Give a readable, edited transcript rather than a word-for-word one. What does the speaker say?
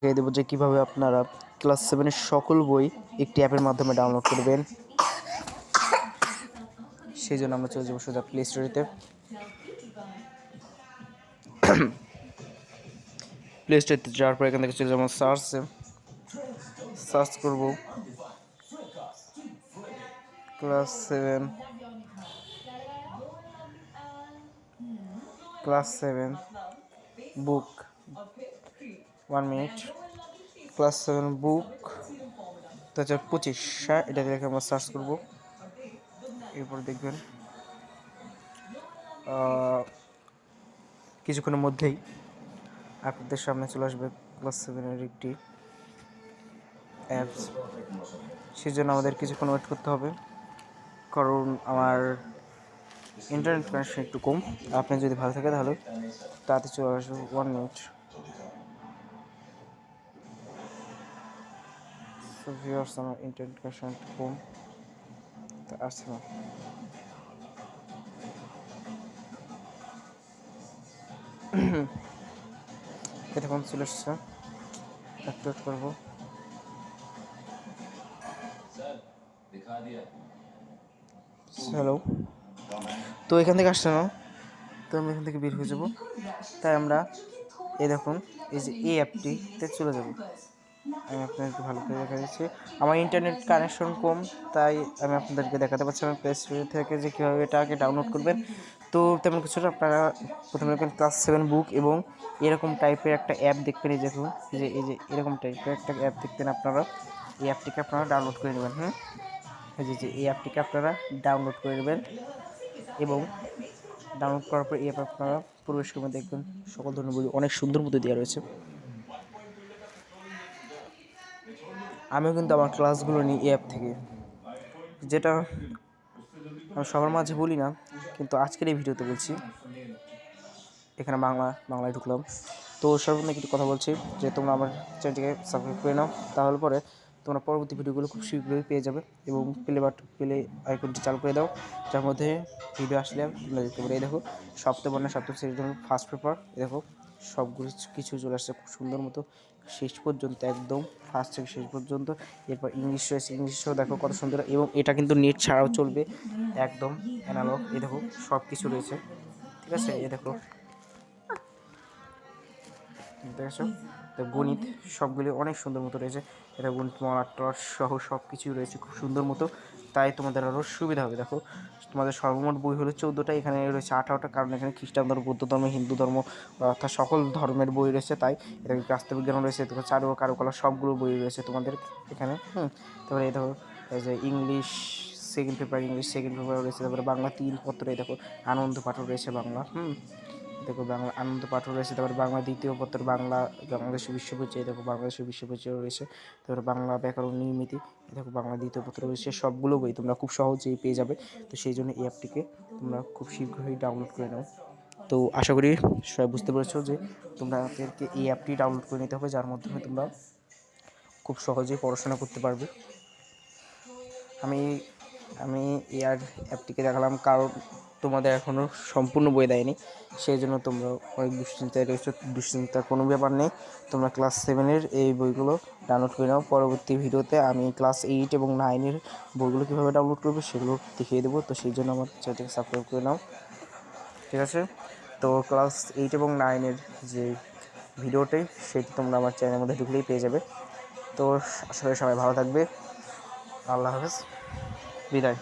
দেখিয়ে দেবো যে কীভাবে আপনারা ক্লাস 7-এর সকল বই একটি অ্যাপের মাধ্যমে ডাউনলোড করবেন। সেই জন্য আমরা চলে যাবো সোজা প্লে স্টোরেতে। প্লে স্টোরেতে যাওয়ার পর এখান থেকে চলে যাবো সার্চ করব ক্লাস 7 বুক। 1 মিনিট। ক্লাস 7 বুক 2025, হ্যাঁ, এটা দেখে আমরা সার্চ করবো। এরপর দেখবেন কিছুক্ষণের মধ্যেই আপনাদের সামনে চলে আসবে ক্লাস 7-এর একটি অ্যাপস। সেই জন্য আমাদের কিছুক্ষণ ওয়েট করতে হবে, কারণ আমার ইন্টারনেট কানেকশন একটু কম। আপনি যদি ভালো থাকে তাহলে তাড়াতাড়ি চলে আসবে। 1 মিনিট। সো ভিউয়ার্স, আমার ইন্টারনেট কানেকশন একটু কম, তা আসছে না। এতক্ষণ চলে এসছে, একটু ওয়েট করবো। হ্যালো, তো এখান থেকে আসছে না, তো আমি এখান থেকে বের হয়ে যাবো। তাই আমরা এই দেখুন, এই যে এই অ্যাপটিতে চলে যাব। আমি আপনাদেরকে ভালো করে দেখা দিচ্ছি। আমার ইন্টারনেট কানেকশন কম, তাই আমি আপনাদেরকে দেখাতে পারছি না প্লে স্টোর থেকে যে কীভাবে এটাকে ডাউনলোড করবেন। তো তেমন কিছু না, আপনারা প্রথমে দেখবেন ক্লাস 7 বুক এবং এরকম টাইপের একটা অ্যাপ দেখবেন। এই দেখুন, এই যে এরকম টাইপের একটা অ্যাপ দেখবেন। আপনারা এই অ্যাপটিকে আপনারা ডাউনলোড করে নেবেন। এই অ্যাপটিকে আপনারা ডাউনলোড করে নেবেন এবং ডাউনলোড করার পর এই অ্যাপ আপনারা প্রবেশ করবেন। দেখবেন সকল ধরনের বই অনেক সুন্দর মতো দেওয়া রয়েছে। আমিও কিন্তু আমার ক্লাসগুলো নিই এই অ্যাপ থেকে, যেটা আমি সবার মাঝে বলি না, কিন্তু আজকের এই ভিডিওতে বলছি। এখানে বাংলায় ঢুকলাম। তো সর্বপ্রথম কিছু কথা বলছি যে তোমরা আমার চ্যানেলটিকে সাবস্ক্রাইব করে নাও, তাহলে পরে তোমরা পরবর্তী ভিডিওগুলো খুব শীঘ্রই পেয়ে যাবে এবং প্লে আইকনটি চালু করে দাও, যার মধ্যে ভিডিও আসলে তোমরা দেখতে পারো। এই দেখো, সপ্তম বর্ণের সপ্তম শ্রেণীর জন্য ফার্স্ট পেপার। এই দেখো, সবগুলো কিছু চলে আসছে খুব সুন্দর মতো শেষ পর্যন্ত, একদম ফার্স্ট থেকে শেষ পর্যন্ত। এরপর ইংলিশ রয়েছে, ইংলিশও দেখো কত সুন্দর, এবং এটা কিন্তু নেট ছাড়াও চলবে, একদম অ্যানালগ। এই দেখো, সব কিছু রয়েছে, ঠিক আছে। এই দেখো, দেখেছো, তো গণিত সবগুলি অনেক সুন্দর মতো রয়েছে। এটা গণিত মলাট্টর সহ সব কিছুই রয়েছে খুব সুন্দর মতো, তাই তোমাদের আরও সুবিধা হবে। দেখো, তোমাদের সর্বমোট বই হলো 14টা, এখানে রয়েছে 18টা, কারণ এখানে খ্রিস্টান ধর্ম, বৌদ্ধ ধর্ম, হিন্দু ধর্ম অর্থাৎ সকল ধর্মের বই রয়েছে। তাই এটাকে রাষ্ট্রবিজ্ঞান রয়েছে, দেখো চারু কারুকলা সবগুলো বই রয়েছে তোমাদের এখানে। তারপরে এই দেখো, এই যে ইংলিশ সেকেন্ড পেপার রয়েছে। তারপরে বাংলা 3 পত্র, এই দেখো আনন্দ পাঠও রয়েছে বাংলা। দেখো, বাংলা আনন্দ পাঠও রয়েছে। তারপরে বাংলা দ্বিতীয় পত্র, বাংলাদেশের বিশ্ব পরিচয়, দেখো বাংলাদেশের বিশ্ব পরিচয় রয়েছে। তারপরে বাংলা ব্যাকরণ নির্মিতি, দেখো বাংলা দ্বিতীয় পত্র রয়েছে। সবগুলো বই তোমরা খুব সহজেই পেয়ে যাবে। তো সেই জন্য এই অ্যাপটিকে তোমরা খুব শীঘ্রই ডাউনলোড করে নাও। তো আশা করি সবাই বুঝতে পেরেছো যে তোমাদেরকে এই অ্যাপটি ডাউনলোড করে নিতে হবে, যার মাধ্যমে তোমরা খুব সহজেই পড়াশোনা করতে পারবে। আমি এই অ্যাপটিকে দেখালাম কারণ তোমাদের এখনও সম্পূর্ণ বই দেয়নি, সেই জন্য তোমরা অনেক দুশ্চিন্তায় রয়েছো। দুশ্চিন্তার কোনো ব্যাপার নেই, তোমরা ক্লাস 7-এর এই বইগুলো ডাউনলোড করে নাও। পরবর্তী ভিডিওতে আমি ক্লাস 8 এবং 9-এর বইগুলো কীভাবে ডাউনলোড করবে সেগুলো দেখিয়ে দেবো। তো সেই জন্য আমার চ্যানেলটিকে সাবস্ক্রাইব করে নাও, ঠিক আছে। তো ক্লাস 8 এবং 9-এর যে ভিডিওটাই, সেটি তোমরা আমার চ্যানেলের মধ্যে ঢুকলেই পেয়ে যাবে। তো আসলে সবাই ভালো থাকবে। আল্লাহ হাফেজ, বিদায়।